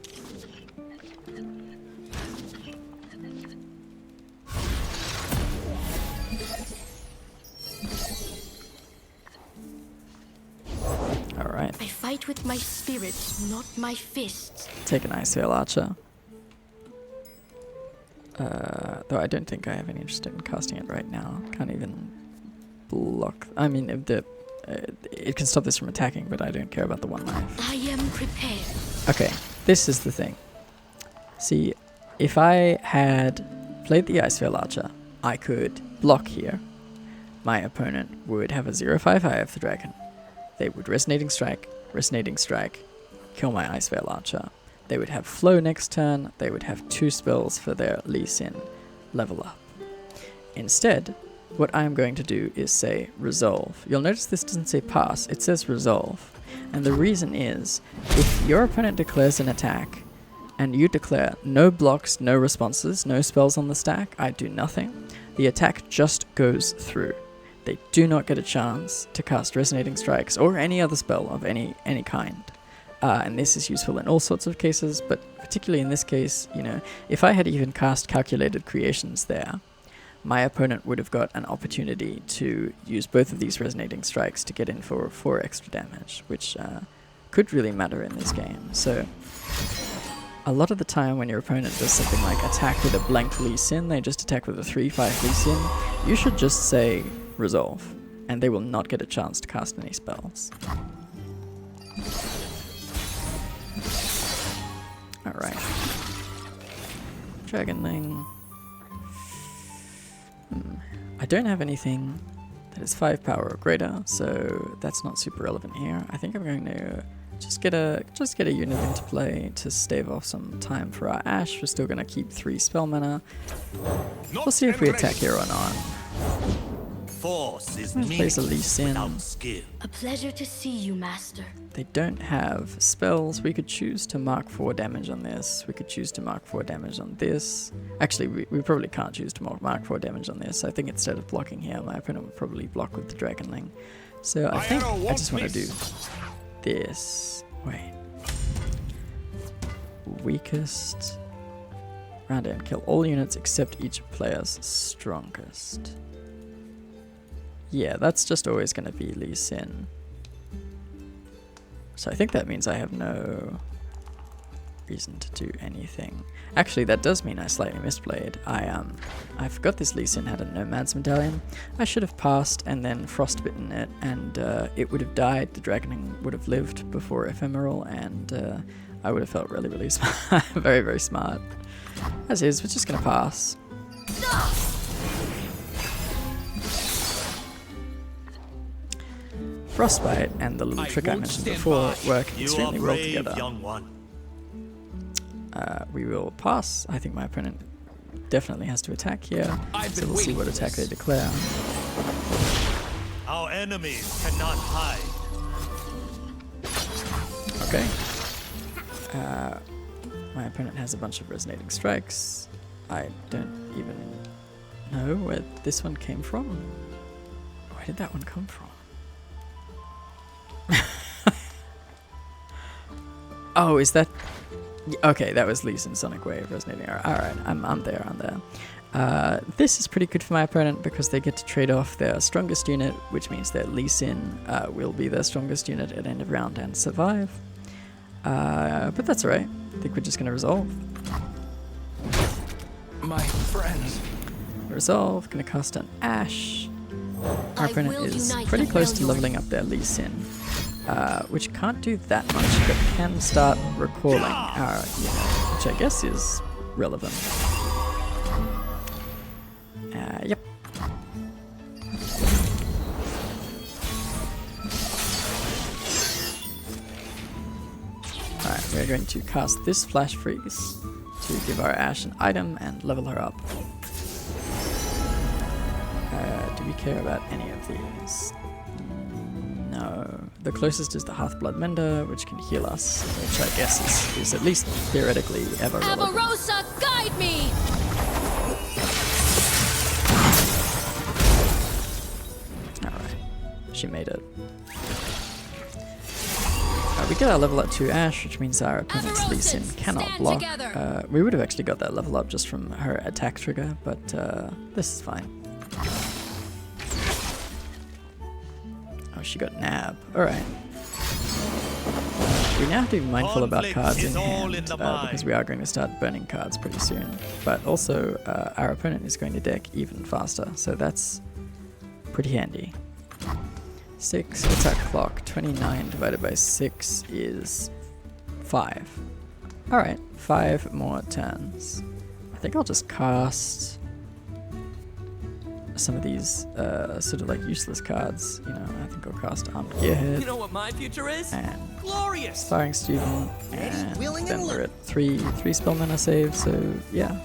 Alright. I fight with my spirit, not my fists. Take an Ice Veil Archer. Though I don't think I have any interest in casting it right now. Can't even block. I mean, if it can stop this from attacking, but I don't care about the one life. I am prepared. Okay, this is the thing. See, if I had played the Ice Veil Archer, I could block here. My opponent would have a 0/5 Eye of the Dragon. They would Resonating Strike, kill my Ice Veil Archer. They would have Flow next turn, they would have 2 spells for their Lee Sin level up. Instead, what I'm going to do is say Resolve. You'll notice this doesn't say Pass, it says Resolve. And the reason is, if your opponent declares an attack, and you declare no blocks, no responses, no spells on the stack, I do nothing, the attack just goes through. They do not get a chance to cast Resonating Strikes or any other spell of any kind. And this is useful in all sorts of cases, but particularly in this case, you know, if I had even cast Calculated Creations there, my opponent would have got an opportunity to use both of these Resonating Strikes to get in for 4 extra damage, which could really matter in this game. So a lot of the time when your opponent does something like attack with a blank Lee Sin, they just attack with a 3/5 Lee Sin, you should just say Resolve, and they will not get a chance to cast any spells. Alright. Dragonling. I don't have anything that is 5 power or greater, so that's not super relevant here. I think I'm going to just get a unit into play to stave off some time for our Ash. We're still going to keep 3 spell mana. We'll see if we attack here or not. force is Let's place a Lee meaningless Sin. without skill. A pleasure to see you, Master. They don't have spells. We could choose to mark 4 damage on this. We could choose to mark 4 damage on this. Actually, we probably can't choose to mark 4 damage on this. I think instead of blocking here, my opponent would probably block with the Dragonling. So I think I just want to do this. Wait. Weakest. Round and kill all units except each player's strongest. Yeah, that's just always going to be Lee Sin. So I think that means I have no reason to do anything. Actually, that does mean I slightly misplayed. I forgot this Lee Sin had a Nomad's Medallion. I should have passed and then frostbitten it, and it would have died. The Dragoning would have lived before Ephemeral, and I would have felt really, really smart. Very, very smart. As is, we're just gonna pass. Frostbite and the little trick I mentioned before work extremely well together. We will pass. I think my opponent definitely has to attack here, so we'll see what attack they declare. Our enemies cannot hide. Okay. My opponent has a bunch of resonating strikes. I don't even know where this one came from. Where did that one come from? Oh, is that... Okay, that was Lee Sin Sonic Wave resonating. Alright, I'm there. This is pretty good for my opponent because they get to trade off their strongest unit, which means that Lee Sin will be their strongest unit at end of round and survive. But that's alright. I think we're just gonna resolve. My friends. Resolve, gonna cast an Ash. Our opponent is pretty close to leveling up their Lee Sin, which can't do that much, but can start recalling our unit, which I guess is relevant. Yep. Alright, we're going to cast this Flash Freeze to give our Ash an item and level her up. Do we care about any of these? No. The closest is the Hearthblood Mender, which can heal us, which I guess is at least theoretically ever relevant. Avarosa, guide me! Alright, she made it. We get our level up to Ash, which means our opponent's Lee Sin cannot block. We would have actually got that level up just from her attack trigger, but this is fine. Oh, she got nab. Alright. We now have to be mindful about cards in hand, because we are going to start burning cards pretty soon. But also, our opponent is going to deck even faster, so that's pretty handy. 6 attack clock, 29 divided by 6 is 5. Alright, 5 more turns. I think I'll just cast some of these sort of like useless cards. You know, I think I'll cast Armed Gearhead. You know what my future is? And Glorious! Sparring Student. And then we're at 3 spell mana save, so yeah.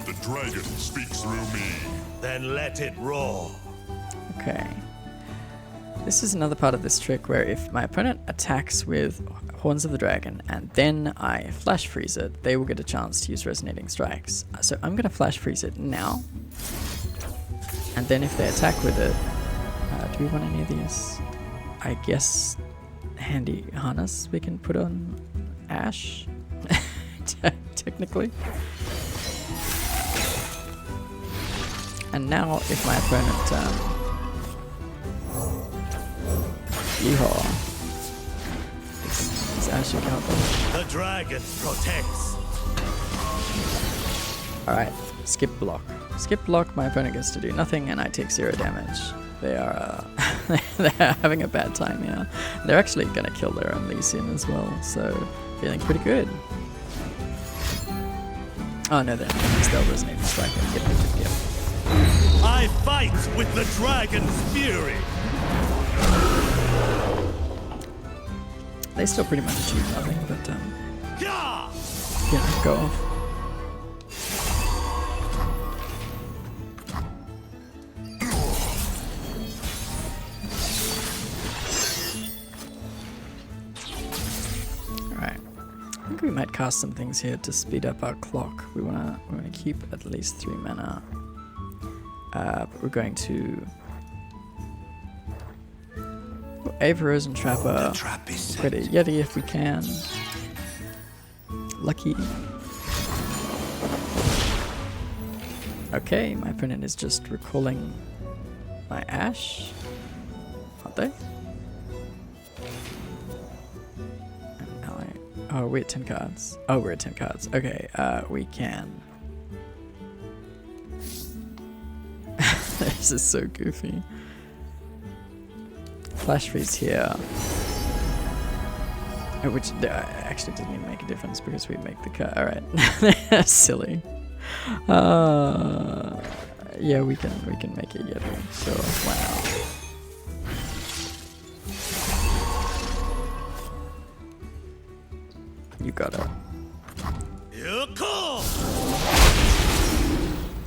The dragon speaks through me. Then let it roar. Okay. This is another part of this trick where if my opponent attacks with Horns of the Dragon and then I flash freeze it, they will get a chance to use Resonating Strikes. So I'm going to flash freeze it now. And then if they attack with it, do we want any of these? I guess Handy Harness we can put on Ash, technically. And now if my opponent yeehaw. Is Ash your counter? The dragon protects. Alright, skip block. Skip block, my opponent gets to do nothing and I take 0 damage. They are they're having a bad time here. They're actually gonna kill their own Lee Sin as well, so feeling pretty good. Oh no, they're not. Still Resonating Strike. Yep. I fight with the dragon's fury. They still pretty much achieve nothing, but go off. Alright. I think we might cast some things here to speed up our clock. We wanna keep at least 3 mana. But we're going to Avaros and Trapper. Trap is Get a Yeti if we can. Lucky. Okay, my opponent is just recalling my Ash. Aren't they? Oh, we're at 10 cards. Oh, we're at 10 cards. Okay, we can. This is so goofy. Flash freeze here. Which actually didn't even make a difference because we make the cut. Alright. Silly. Yeah, we can make it Yeti. Sure. Wow. You got it.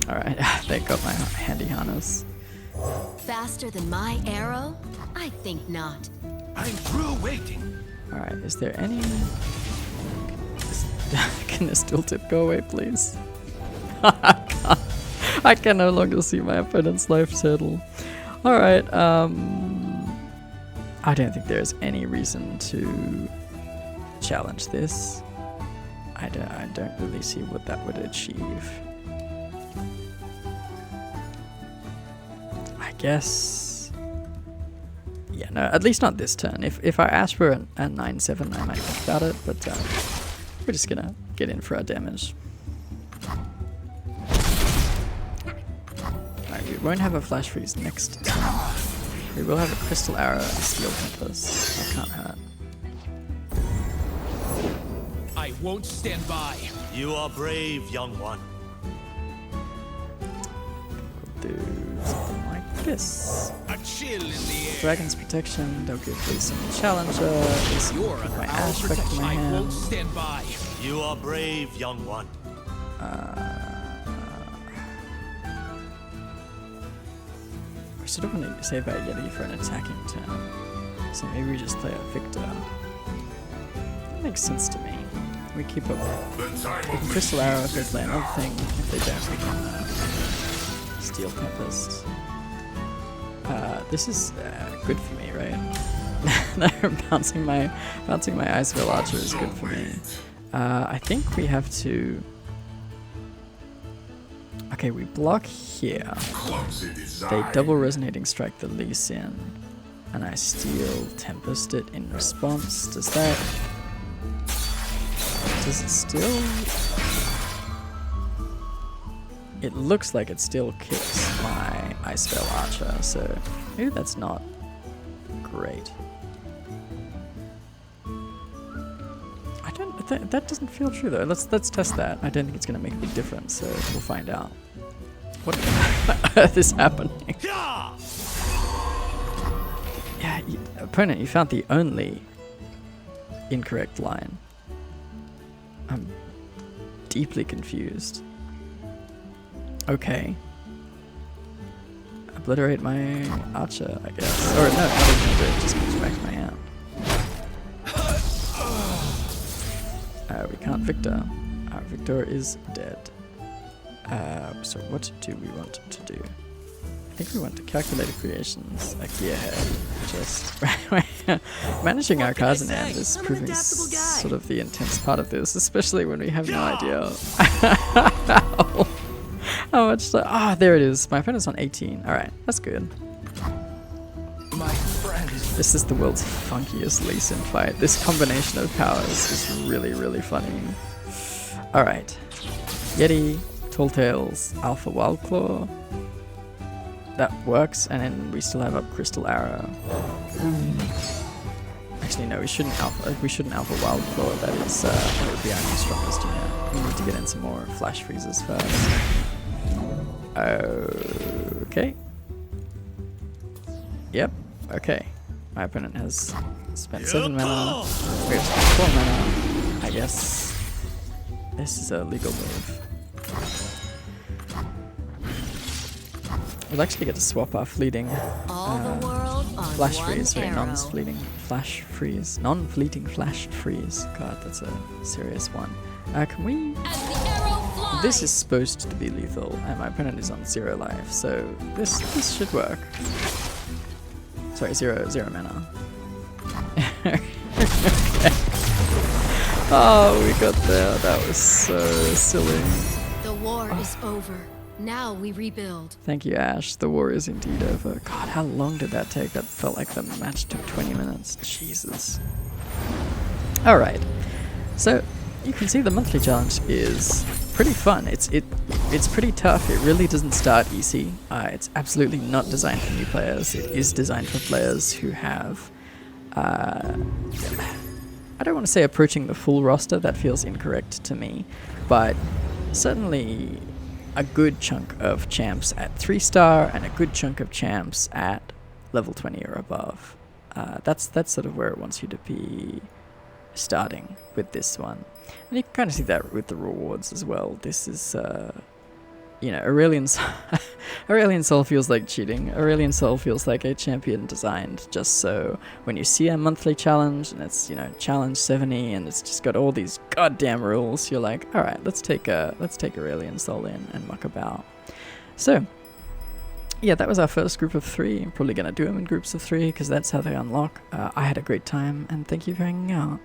Alright, they got my handy harness. Faster than my arrow? I think not. I'm through waiting. Alright, is there any... Can this dual tip go away, please? I can no longer see my opponent's life total. Alright, I don't think there's any reason to challenge this. I don't really see what that would achieve. I guess... Yeah, no, at least not this turn. If our Ash were at 9/7, I might think about it, but we're just gonna get in for our damage. Alright, we won't have a Flash Freeze next turn. We will have a Crystal Arrow and Steel Tempest. That can't hurt. I won't stand by. You are brave, young one. We'll do something like this. A chill in the air. Dragon's Protection, don't give Lee a Challenger. This You're put under my our Ash back to protection. my I won't hand. stand by. You are brave, young one. I sort of want to save our Yeti for an attacking turn. So maybe we just play a Victor. That makes sense to me. We keep up. We can Crystal Arrow if they play another thing. If they don't, we can Steel Tempest. This is good for me, right? bouncing my Iceville Archer is good for me. I think we have to. Okay, we block here. They double Resonating Strike the Lee Sin, and I Steel Tempest it in response. Does it still? It looks like it still kicks my Iceville Archer, so maybe that's not great. That doesn't feel true though. Let's test that. I don't think it's gonna make a big difference, so we'll find out. What on earth is happening? Yeah, opponent, you found the only incorrect line. I'm deeply confused. Okay. Obliterate my Archer, I guess. Or no, not even it just comes back to my hand. We can't Victor. Our Victor is dead. So what do we want to do? I think we want to calculate creations. Like, yeah, just managing our cards in hand is proving sort of the intense part of this, especially when we have no idea how much. There it is. My opponent's on 18. All right, that's good. My friend. This is the world's funkiest Lee Sin fight. This combination of powers is really, really funny. Alright. Yeti, Tall Tales, Alpha Wildclaw. That works, and then we still have a Crystal Arrow. Actually, no, we shouldn't Alpha Wildclaw. That would be our new strongest unit. We need to get in some more Flash Freezes first. Okay. Yep. Okay. My opponent has spent 7 mana. We have spent 4 mana. I guess This is a legal move. We'll actually get to swap our fleeting All the world on flash one freeze, sorry, arrow. non-fleeting flash freeze. Non-fleeting flash freeze. God, that's a serious one. Can we... As the arrow flies. This is supposed to be lethal, and my opponent is on 0 life, so this should work. Sorry, zero mana. Okay. Oh, we got there. That was so silly. The war is over. Now we rebuild. Thank you, Ash. The war is indeed over. God, how long did that take? That felt like the match took 20 minutes. Jesus. Alright. So, you can see the monthly challenge is pretty fun. It's pretty tough. It really doesn't start easy. It's absolutely not designed for new players. It is designed for players who have... I don't want to say approaching the full roster. That feels incorrect to me. But certainly... a good chunk of champs at 3-star and a good chunk of champs at level 20 or above. That's sort of where it wants you to be starting with this one. And you can kind of see that with the rewards as well. This is, you know, Aurelian Soul feels like cheating. Aurelian Soul feels like a champion designed just so when you see a monthly challenge and it's, you know, challenge 70 and it's just got all these goddamn rules, you're like, all right, let's take Aurelian Soul in and muck about. So, yeah, that was our first group of 3. I'm probably going to do them in groups of 3 because that's how they unlock. I had a great time and thank you for hanging out.